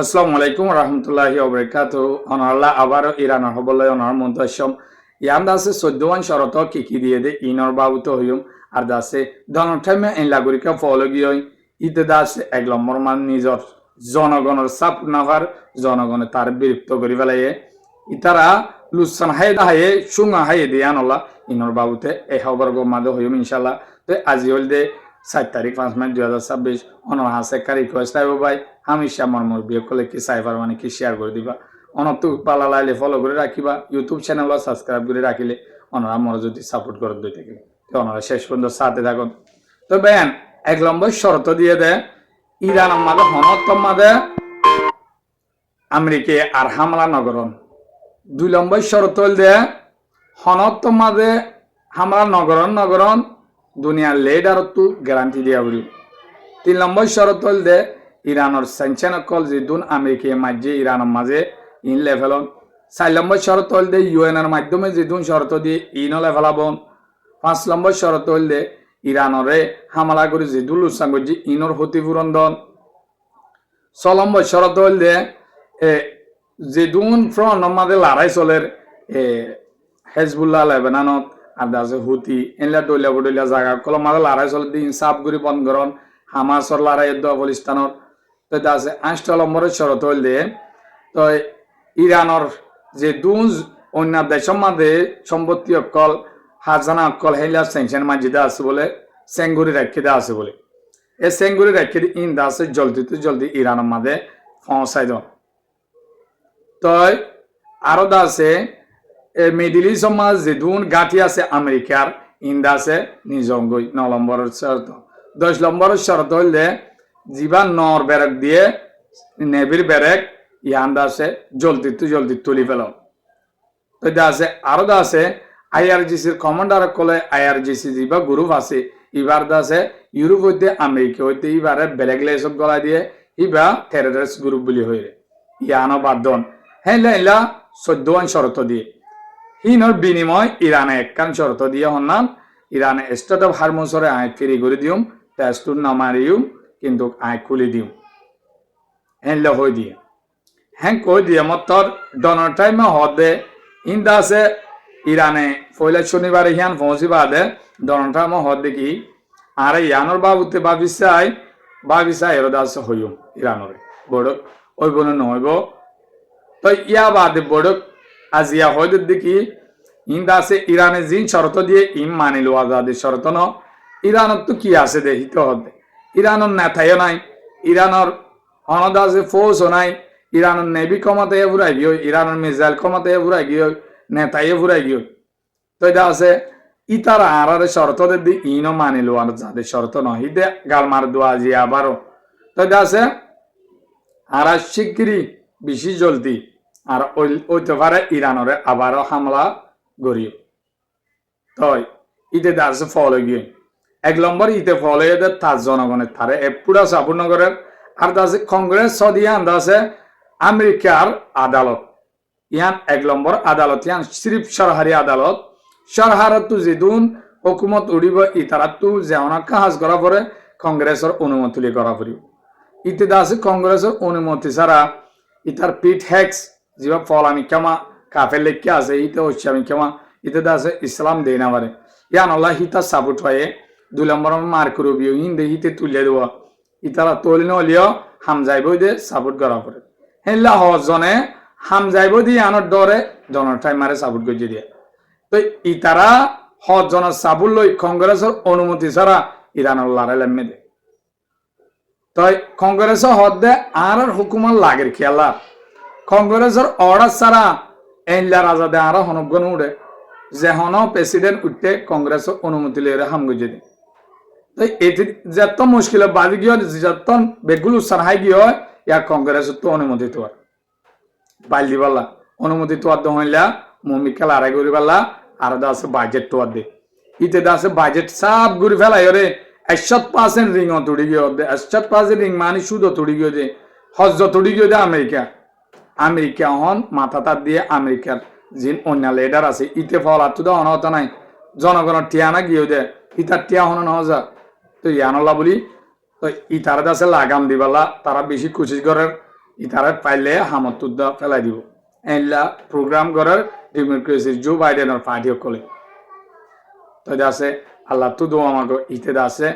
আসসালামু আলাইকুম রহমতুল্লাহি ওবরাকাতু অনাল্লাহ আবারও ইরানের হবলয় অনার মন্তসম ইয়াম দাসে 14 শরত কি দিয়ে দে ইনর বাবুত হইম আর দাসে দনঠামে এন লাগুরিকা ফলগিয়ই ইতে দাসে এক নম্বর মান নিজর জনগণের চাপ নাভার জনগণে তার বিরক্ত করি ফেলাইয়ে ইতারা লুসান হাই হাইয়ে সুঙা হাইয়ে দিয়ে আনলা ইনর বাবুতে এই হবর মাদে হইম ইনশাল্লাহ তো আজি হল দে 7 তারিখ 5 মে 2026 অনর হাসে কারি রিকোয়েস্ট আইব ভাই হামেশা মর্মর বিয়ে করলে কি সাইফার মানে কি শেয়ার করে দিবা অনতো পালা লাইলে ফলো করে রাখিবা ইউটিউব চ্যানেল সাবস্ক্রাইব করে রাখিলে অনরা মর যদি সাপোর্ট করে দিতে থাকে তো অনরা শেষ পর্যন্ত সাথে থাকুন তো বেন এক নম্বর শর্ত দিয়ে দে ইরান আমাদের হনত মাদে আমেরিকা আর হামলা নগরন 2 নম্বর শর্ত দে হনত মাদে হামলা নগরন দুনিয়ার লেডার তো গ্যারান্টি দিয়া বলি 3 নম্বর শরত হল দে ইরানের স্যাংশন কল যেদুন আমেরিকা মাঝে ইরানের মাঝে ইন লেভেলন 4 নম্বর শরত হল দে ইউএন এর মাধ্যমে যেদুন শরত দিয়ে ইন লেভেলাবন 5 নম্বর শরত হল দে ইরানরে হামলা করে যেদুল উসাঙ্গজি ইনর ক্ষতিপূরণ দন 6 নম্বর শরত হল দে যেদুন ফ্রন্ট মাঝে লড়াই চলের হেজবুল্লাহ লেবাননত আর দাসে হুতি এনলা দলিয়া বদলিয়া জায়গা কলম মাঝে লড়াই চলে দিন সাফ গুরি বন্ধ করন হামাসর লড়াই আফগানিস্তানের তো দাসে 8 নম্বরের শরত হল দে তো ইরানের যে দুজ অন্য দেশের মাঝে সম্পত্তি অকল হাজানা অকল হেলা স্যাংশন মাঝিদা আছে বলে সেঙ্গুরি রাখিদা আছে বলে এই সেঙ্গুরি রাখি ইন দাসে জলদি ইরানের মাঝে পৌঁছাই দেন তো আরো দাসে মিডিল ইস্ট সমাজ যেদুন গাঁঠি আছে আমেরিকার ইন্দাসে নিজঙ্গই 9 নম্বরের শর্ত 10 নম্বরের শর্ত হইলে জিবা নর ব্যারেক দিয়ে নেভির ব্যারেক ইয়ান্দাসে জলদি তুলি ফেল তো দাসে আরো দাসে আইআরজিসির কমান্ডার কলে আইআরজিসি জিবা গ্রুপ আছে এবার দাসে ইউরোপ হইতে আমেরিকা হইতে এবারে ব্যারেক লেসক গলা দিয়ে ইবা টেররিস্ট গ্রুপ বলি হইরে ইয়ানো বাদন হেলা 14 শর্ত দিয়ে হিনর বিনিময় ইরানে একখান শর্ত দিয়ে হন্নান ইরানে স্টেট অফ হারমোসরে আয় ফিরি করে দিউম টেস্টুর নামারিউম কিন্তু আয় খুলি দিউম হেনলে হই দিয়ে হ্যাঁ কই দিয়ে মতর ডনার টাইমে হদে ইন্দা আছে ইরানে পয়লা শনিবারে হিয়ান পৌঁছি বাদে ডনার টাইমে হদে কি আরে ইয়ানোর বাবুতে বাবিসাই এর দাস হইম ইরানরে বড় ওই বনে নহইব তো ইয়া বাদে বড় আজিয়া হয়তো দেখি ইন্দা আছে ইরানে জিন শর্ত দিয়ে ইম মানিল আজাদের শর্ত ন ইরানত তো কি আছে দেখিতে হবে ইরানের নেতাইও নাই ইরানের হনদ আছে ফৌজও নাই ইরানের নেভি কমাতে ফুরাই গিয়ে ইরানের মিসাইল কমাতে ফুরাই গিয়ে নেতাইয়ে ফুরাই গিয়ে তো এটা আছে ইতার আরারে শর্ত দি ইনও মানিল আর যাদের শর্ত নয় ইতে গালমার দোয়া জিয়া আবারও তো এটা আছে আর শিগগিরি বেশি জলদি আর ওইতে পারে ইরানরে আবারও হামলা গড়িয়ে তই ইতে দাসে ফলে গিয়ে 1 নম্বর ইতে ফলে এদের তার জনগণের তারে পুরা সাপুরনগরের আর দাসে কংগ্রেস সদিয়া আন্দাসে আমেরিকার আদালত ইয়ান 1 নম্বর আদালত ইয়ান সিরিফ সরহারি আদালত সরহারত তু যেদুন হুকুমত উড়িব ইতারা তু যেওনা কাজ করা পরে কংগ্রেসের অনুমতি করা পড়িব ইতে দাসে কংগ্রেসের অনুমতি ছাড়া ইতার পিট হ্যাক্স যেবা ফল আমি কেমা কাফের লেখকে আছে ইতে হচ্ছে আমি কেমা ইতে দাসে ইসলাম দেই না পারে ইয়ান আল্লাহ হিতা সাপোর্ট হয়ে 2 নম্বর মার করবিও হিন্দে হিতে তুলে দেওয়া ইতারা তলিন হলিও হাম যাইব দে সাপোর্ট করা পড়ে হেলা হজনে হাম যাইব দিয়ে আনার দরে জনের টাইম মারে সাপোর্ট করে দিয়ে তো ইতারা হজনের সাপোর্ট লই কংগ্রেসের অনুমতি ছাড়া ইরানের লড়াই লামে দে তাই কংগ্রেসের হদ দে আর হুকুমার লাগের খেলা কংগ্রেসের অর্ডার ছাড়া এনলা রাজাদে আরো হনগণ উঠে যে হন প্রেসিডেন্ট উঠতে কংগ্রেসের অনুমতি লইরে হাম গজে দিন তাই এটি যত মুশকিল বাদি গিয়ে যত বেগুলো সারহাই গিয়ে ইয়া কংগ্রেসের তো অনুমতি তো বাইল দিবাল্লা অনুমতি তো আদ হইলা মমিকা লড়াই করি পাল্লা আর দাসে বাজেট তো আদে ইতে দাসে বাজেট সব ঘুরি ফেলাই রে 100% রিং তুড়ি গিয়ে 100% রিং মানে শুধু তুড়ি গিয়ে যে হজ তুড়ি গিয়ে দে আমেরিকা হন মাথা তার দিয়ে আমেরিকার যিন অন্য লিডার আছে ইতে ফলা তো অনত নাই জনগণের টিয়ানা গিয়ে দে ইতার টিয়া হন নহজা তো ইয়ানলা বলি তো ইতার দাসে লাগাম দিবালা তারা বেশি কোশিশ করার ইতারা পাইলে হামতুদ্দ ফেলাই দিব এলা প্রোগ্রাম করার ডেমোক্রেসির জো বাইডেনের পার্টি কলে তো আছে আল্লাহ তো দো আমাকে ইতে আছে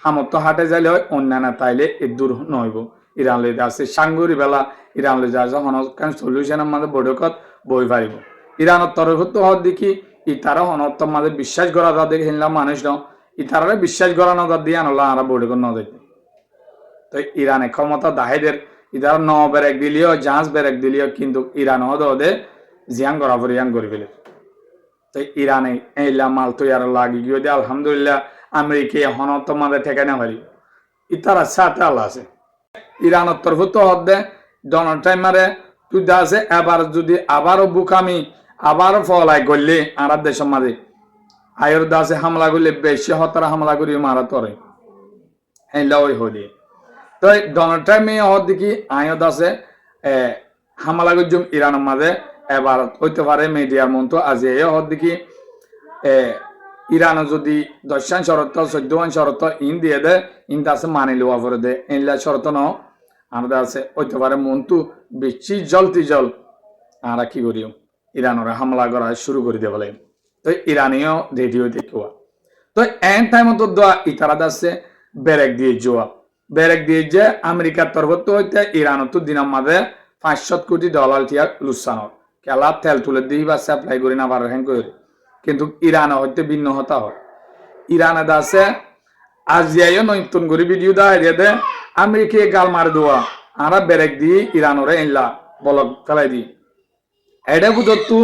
হামত হাটে যাইলে হয় অন্যান্য তাইলে এ দূর নইব ইরান লইতে আছে সাঙ্গুরি বেলা ইরান লইতে আছে হনকান সলিউশনের মাঝে বৈঠকত বই পারিব ইরানের তরফত হওয়ার দেখি ইতারা হনত মাঝে বিশ্বাস করা তাদের হিনলাম মানুষ ন ইতারা বিশ্বাস করা না তার দিয়ে আনলা আরা বৈঠক ন দেখি তো ইরানে ক্ষমতা দাহেদের ইতারা ন বেরেক দিলিও জাহাজ বেরেক দিলিও কিন্তু ইরান হদ হদে জিয়ান করা পরিয়ান করে ফেলে তো ইরানে এইলা মাল তৈয়ার লাগি গিয়ে দিয়ে আলহামদুলিল্লাহ আমেরিকা হনত মাঝে ঠেকে না পারি ইতারা সাথে আল্লাহ আছে ইরানের তরফ তো হদে ডোনাল্ড ট্রাম্পের তুই আছে এবার যদি আবারও বুকামি আবারও ফলাই করলে আর দেশের মাঝে আয়ের দাসে হামলা করলে বেশি হতারা হামলা করি মারা তরে এইলা ওই হলি তো ডোনাল্ড ট্রাম্পে হদ দেখি আয় দাসে হামলা করছুম ইরানের মাঝে এবার হইতে পারে মিডিয়ার মতো আজ এই হদ দেখি ইরানে যদি 10 শরত 14 শরত ইন দিয়ে দে ইন আছে মানি লওয়া পরে দে ইনলা শরত ন আমাদের আছে হইতে পারে মন্তু বেশি জলতি জল আমরা কি করিও ইরানের হামলা করা শুরু করে দিয়ে বলে তো ইরানিও রেডিও দেখুয়া তো এন টাইম তো দোয়া ইতারা দাসে বেরেক দিয়ে জোয়া বেরেক দিয়ে যে আমেরিকার তরফ তো হইতে ইরান তো দিনের মাঝে $500 কোটি টিয়া লুসানো খেলা তেল তুলে দিয়ে বা সাপ্লাই করি না পারে হ্যাঁ করে কিন্তু ইরানে হইতে ভিন্ন হতা হয় ইরানে দাসে আজিয়াও নতুন করে ভিডিও দেয় দে আমেরিকা গাল মার দেওয়া আমরা বেরেক দিয়ে ইরানরে এনলা বলক ফেলাই দিই এটা বুঝতো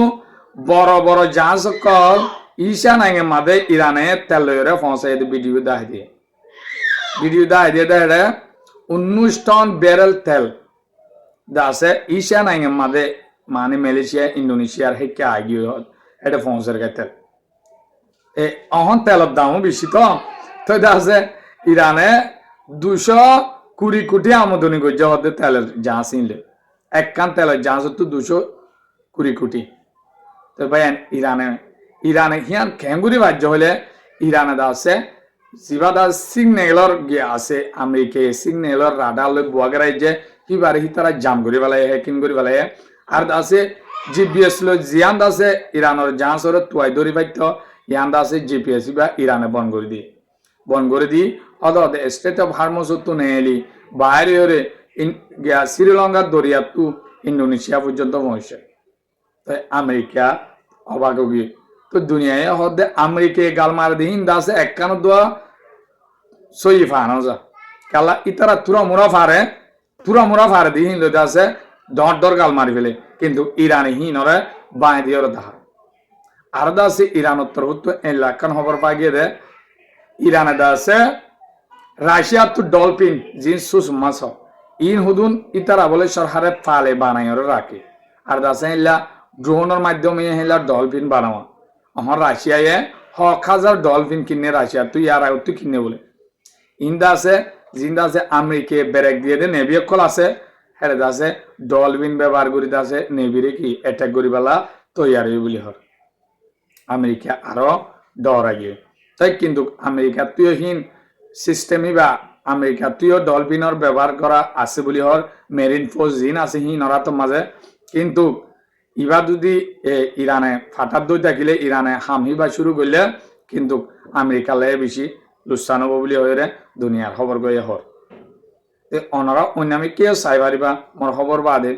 বড় বড় জাহাজ সকল ঈশা নাইগে মাঝে ইরানে তেল লইরে পৌঁছাই ভিডিও দেয় দেয় 19 টন ব্যারেল তেল দাসে ঈশা নাইগে মাঝে মানে মালয়েশিয়া ইন্দোনেশিয়ার হেকে আগিয়ে এটা পৌঁছার তেল অহন তেলের দামও বেশি তো দাসে ইরানে 220 কোটি আমদানি করছে হতে তেলের জাহাজ নিলে একখান তেলের জাহাজ তো 220 কোটি তো ভাই ইরানে হিয়ান খেঙ্গুরি বাজ্য হলে ইরানে আছে জিবা দা সিগনেলর গিয়ে আছে আমেরিকা সিগনেলর রাডার লই বুয়াগরাই যে কিবারে হি তারা জাম করি বেলায় হ্যাকিং করি বেলায় আর আছে জিপিএস লো জিয়ান আছে ইরানের জাহাজের তুয়াই ধরি পাইত ইয়ান আছে জিপিএস বা ইরানে বন করে দি অদ স্টেট অফ হারমোস তো নেলি বাইরে হরে শ্রীলঙ্কার দরিয়া তু ইন্দোনেশিয়া পর্যন্ত পৌঁছে আমেরিকা অবাক গিয়ে তো দুনিয়ায় হদে আমেরিকা গাল মার দিন দাসে একখান দোয়া সই ফানো যা কালা ইতারা তুরা মুরা ফারে দিন দাসে দর গাল মারি ফেলে কিন্তু ইরানি হিনরে বাঁই দিয়ে দাহা আর দাসে ইরান উত্তর উত্তর এলাকান খবর পাই গিয়ে দে ইরানে দাসে রাশিয়া তো ডলফিন জিন সুস মাছ ইন হুদুন ইতারা বলে সরকারে ফালে বানাই রাখে আর দাসে ইল্লা ড্রোনের মাধ্যমে হেলা ডলফিন বানাওয়া আমার রাশিয়ায় 1,000 ডলফিন কিনে রাশিয়া তুই আর তুই কিনে বলে ইন্দা আছে জিন্দা আছে আমেরিকা ব্রেক দিয়ে দে নেভি কল আছে হেরে আছে ডলফিন ব্যবহার করি আছে নেভিরে কি অ্যাটাক করি বেলা তৈয়ার বলি হর আমেরিকা আরো ডর আগে তাই কিন্তু আমেরিকা তুই হিন সিস্টেমই বা আমেরিকা তুইও ডলফিনের ব্যবহার করা আছে বলি হর মেরিন ফোর্স জিন আছে হিন ওরা তো মাঝে কিন্তু ইবা যদি ইরানে ফাটার দই থাকিলে ইরানে হামহিবা শুরু করলে কিন্তু আমেরিকা লাই বেশি লুসান হব বলি হয়ে দুনিয়ার খবর গিয়ে হর অনারা অন্য আমি কেউ চাই পারিবা মোর খবর বাদে